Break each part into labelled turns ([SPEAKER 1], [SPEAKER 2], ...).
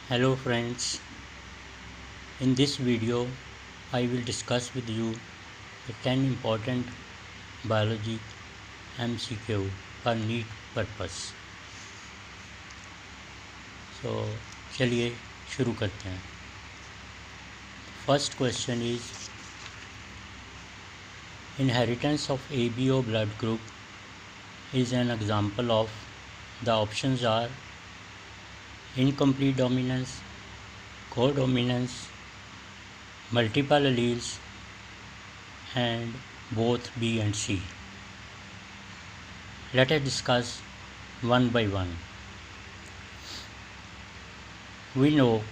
[SPEAKER 1] Hello friends, in this video I will discuss with you the 10 important biology MCQ for NEET purpose. So चलिए शुरू करते हैं. First question is inheritance of ABO blood group is an example of. The options are incomplete dominance, codominance, multiple alleles and both B and C. Let us discuss one by one. We know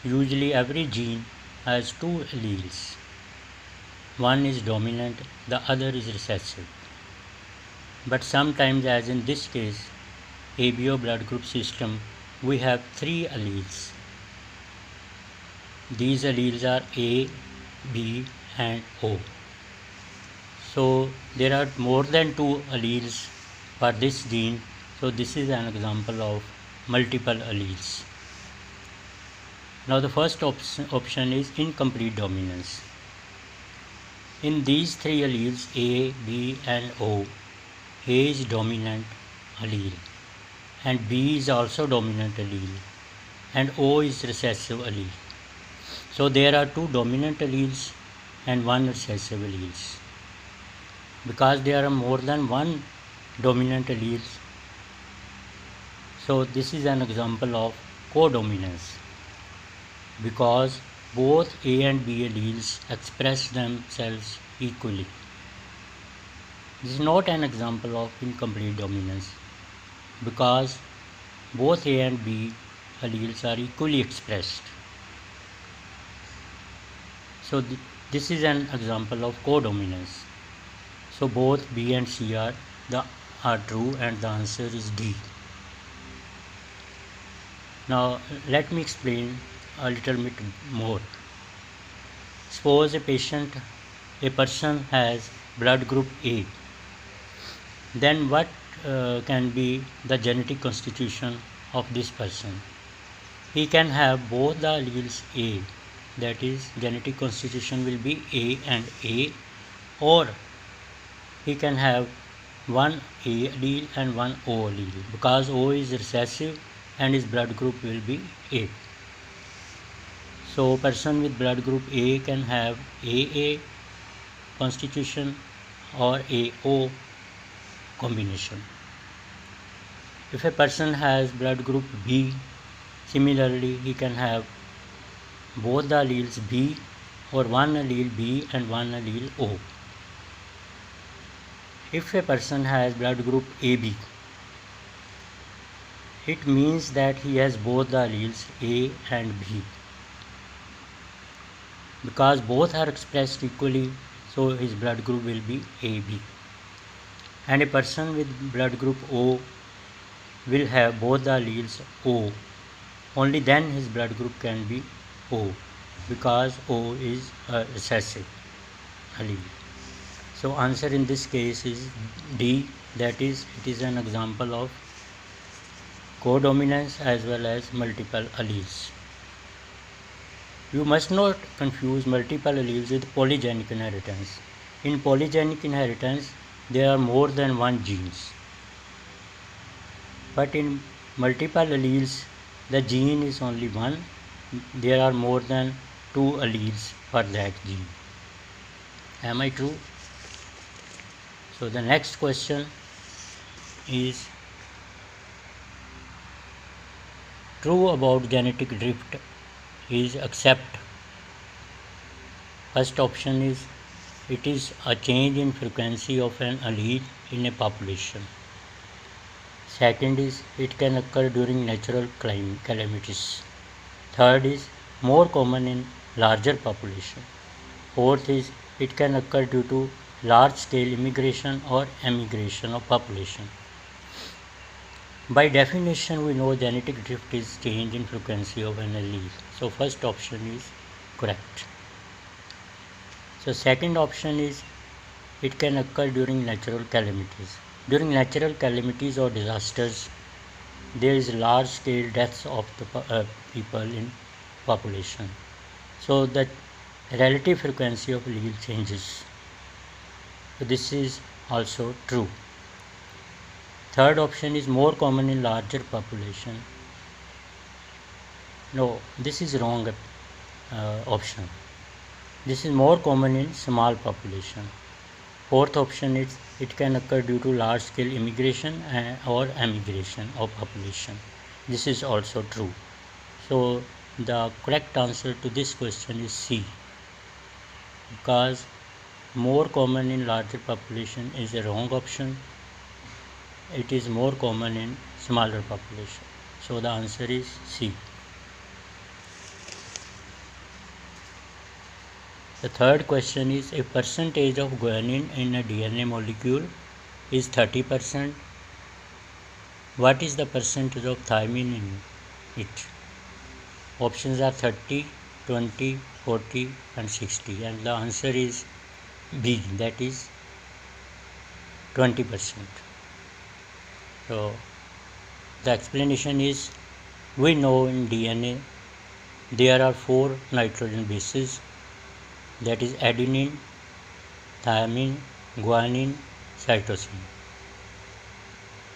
[SPEAKER 1] usually every gene has two alleles. One is dominant, the other is recessive. But sometimes, as in this case, ABO blood group system, we have three alleles. These alleles are A, B and O. So there are more than two alleles for this gene. So this is an example of multiple alleles. Now the first option is incomplete dominance. In these three alleles A, B and O, A is dominant allele and B is also dominant allele and O is recessive allele. So there are two dominant alleles and one recessive alleles. Because there are more than one dominant alleles, so this is an example of codominance, because both A and B alleles express themselves equally. This is not an example of incomplete dominance, because both A and B alleles are equally expressed. So this is an example of codominance. So both B and C are true and the answer is D. Now let me explain a little bit more. Suppose a person has blood group A. Then what can be the genetic constitution of this person? He can have both the alleles A, that is genetic constitution will be A and A, or he can have one A allele and one O allele, because O is recessive and his blood group will be A. So person with blood group A can have AA constitution or AO combination. If a person has blood group B, similarly he can have both the alleles B or one allele B and one allele O. If a person has blood group AB, it means that he has both the alleles A and B. Because both are expressed equally, so his blood group will be AB. And a person with blood group O will have both the alleles O. Only then his blood group can be O, because O is a recessive allele. So answer in this case is D, that is it is an example of codominance as well as multiple alleles. You must not confuse multiple alleles with polygenic inheritance. In polygenic inheritance, there are more than one genes. But in multiple alleles, the gene is only one. There are more than two alleles for that gene. Am I true? So the next question is true about genetic drift is accept. First option is it is a change in frequency of an allele in a population. Second is it can occur during natural calamities. Third is more common in larger population. Fourth is it can occur due to large scale immigration or emigration of population. By definition, we know genetic drift is change in frequency of an allele. So first option is correct. So second option is it can occur during natural calamities. During natural calamities or disasters, there is large scale deaths of the people in population. So the relative frequency of allele changes. So this is also true. Third option is more common in larger population. No, this is wrong option. This is more common in small population. Fourth option is it can occur due to large scale immigration or emigration of population. This is also true. So the correct answer to this question is C, because more common in larger population is a wrong option. It is more common in smaller population. So the answer is C. The third question is, a percentage of guanine in a DNA molecule is 30%. What is the percentage of thymine in it? Options are 30, 20, 40 and 60, and the answer is B, that is 20%. So the explanation is, we know in DNA there are 4 nitrogen bases, that is adenine, thymine, guanine, cytosine.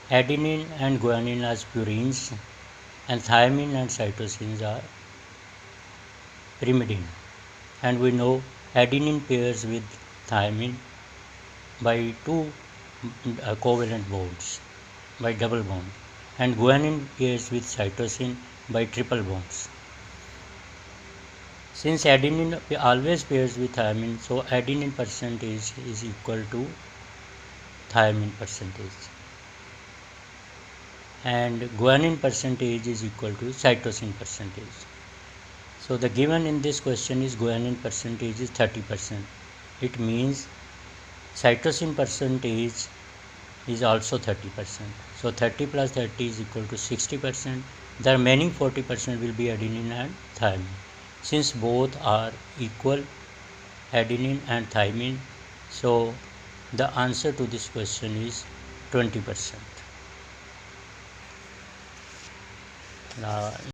[SPEAKER 1] Adenine and guanine are purines, and thymine and cytosines are pyrimidine. And we know adenine pairs with thymine by 2 covalent bonds, by double bond, and guanine pairs with cytosine by triple bonds. Since adenine always pairs with thymine, so adenine percentage is equal to thymine percentage, and guanine percentage is equal to cytosine percentage. So the given in this question is guanine percentage is 30%. It means cytosine percentage is also 30%. So 30 plus 30 is equal to 60%. The remaining 40% will be adenine and thymine. Since both are equal, adenine and thymine, so the answer to this question is 20%.